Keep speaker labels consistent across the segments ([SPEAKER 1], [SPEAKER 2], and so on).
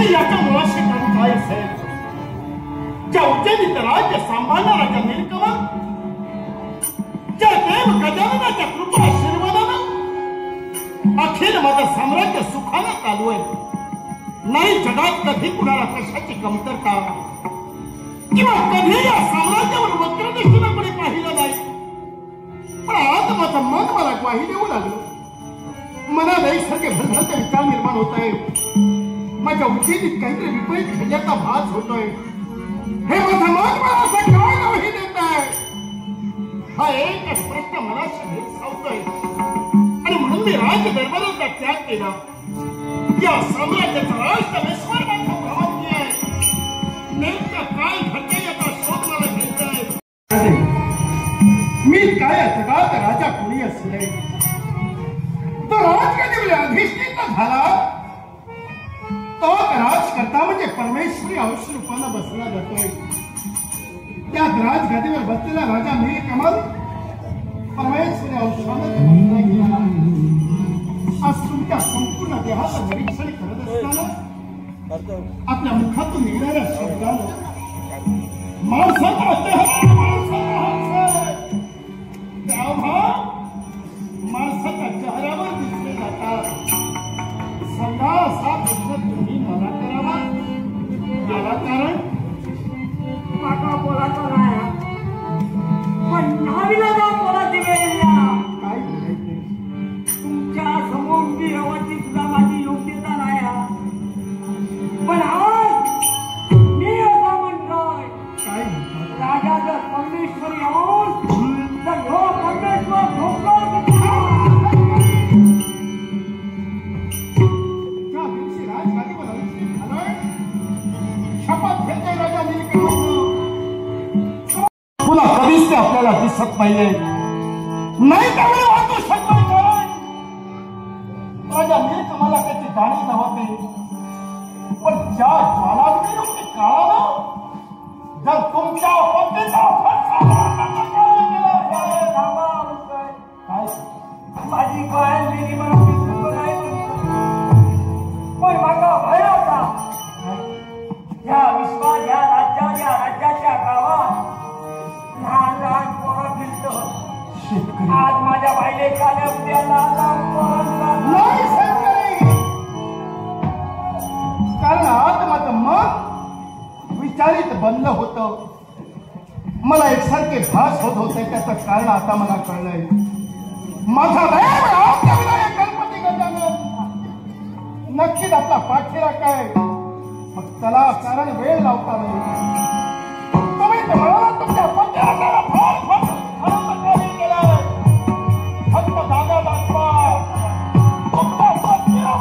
[SPEAKER 1] याच्या मुळाशी कारण काय असेल? ज्या उज्जैनीत राज्य सांभाळणारा नीलकमल, ज्या देव गजाननाच्या कृपा आशीर्वादानं अखिल माझं साम्राज्य सुखानं चालू आहे. नाही जगात कधी कुणाला कशाची कमतरता किंवा कधी या साम्राज्यावर वक्रदृष्टीनं कोणी पाहिलं नाही. पण आज माझं मन मला ग्वाही देऊ लागलं. मनाला एकसारखे भरभरते विचार निर्माण होत आहे. माझ्या उज्जैनीत काहीतरी विपरीत घडल्याचा भास होतोय. हे माझं मन मला असं काय ग्वाही देत आहे? हा एकच प्रश्न मनाशी भेडसावतोय. आणि म्हणून मी राज दरबाराचा त्याग केला. या साम्राज्याचा राष्ट्र विस्मरणाचा भ्रमण केलाय. नेमकं काय घडतंय याचा शोध मला घ्यायचा आहे. मी काय जगात राजा कोणी असू नये. तो राजगडीवर अधिष्ठित झाला. तो राजकर्ता म्हणजे परमेश्वरी अंश रूपानं बसला जातोय. त्या राजगडीवर बसलेला राजा नीलकमल परमेश्वरी अंशानं बसला गेला. आज तुमच्या संपूर्ण देहाचं निरीक्षण करत असताना आपल्या मुखातून निघणाऱ्या शब्दानं माणसाचा माणसाच्या चेहऱ्यावर दिसले जातात. सदा असा प्रश्न तुम्ही मला करावा. याला कारण
[SPEAKER 2] काका बोलाचा नाही, पण नाविलाजा बोलाची वेळ
[SPEAKER 1] काय बोलायचे?
[SPEAKER 2] तुमच्या समोर उभी राहायची सुद्धा माझी योग्यता नाही. पण आज मी असं म्हणतोय,
[SPEAKER 1] काय म्हणतात?
[SPEAKER 2] राजा जर परमेश्वरी होऊन तर ह्यो परमेश्वर ढोकळ
[SPEAKER 1] ज्या दिवशी राजगादीवर अधिष्ठित झालोय, शपथ घेतोय राजा नीलकमल, पुन्हा कधीच ते आपल्याला दिसत नाहीये. नाही त्यावेळी वाहतो शंकर काय राजा नीलकमला त्याची जाणीव नव्हती. पण ज्या ज्वालाग्नीरूपी काळानं जर तुमच्या पत्नीचा काय
[SPEAKER 2] माझी काय मेरी मला पण माझा भय होता. या विश्वात या राज्याच्या गावात लहान लहान पोरं फिरतो.
[SPEAKER 1] शेतकरी
[SPEAKER 2] आज माझ्या बाईले काल्या उद्या लहान लहान पोरांचा
[SPEAKER 1] नाही शेतकरी. कारण आज माझं मन विचारित बंद होतं. मला एकसारखे भास होत होते. त्याचं कारण आता मला कळलंय. माझा विनायक गणपती गजानन नक्कीच आपला पाठीरा काय. मग त्याला कारण वेळ लावता नाही. तुम्ही तर म्हणाला तुमच्या पत्याला फार केलाय. फक्त जागा दाखवा. तुमच्या पत्नीला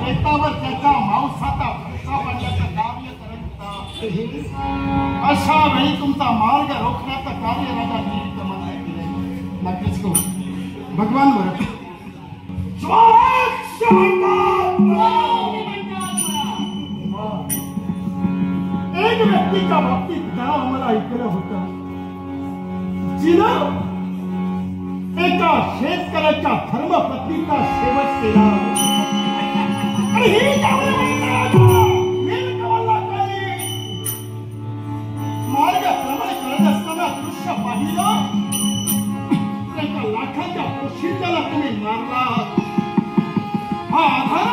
[SPEAKER 1] बेतावर त्याच्या मांसाचा भरसा पाडण्याचं कार्य करत होता. अशा वेळी तुमचा मार्ग रोखण्याचं कार्य राजा नीलकमलाने केले. नक्कीच करू भगवान बरं. एक व्यक्तीच्या बाबतीत नाव आम्हाला ऐकलं होतं, जिनं एका शेतकऱ्याच्या धर्मपत्नीचा शेवट केला. आणि ही मार्गक्रमण करत असताना दृश्य पाहिलं. एका लाखाच्या पोशिंद्याला तुम्ही मारला. हा आधार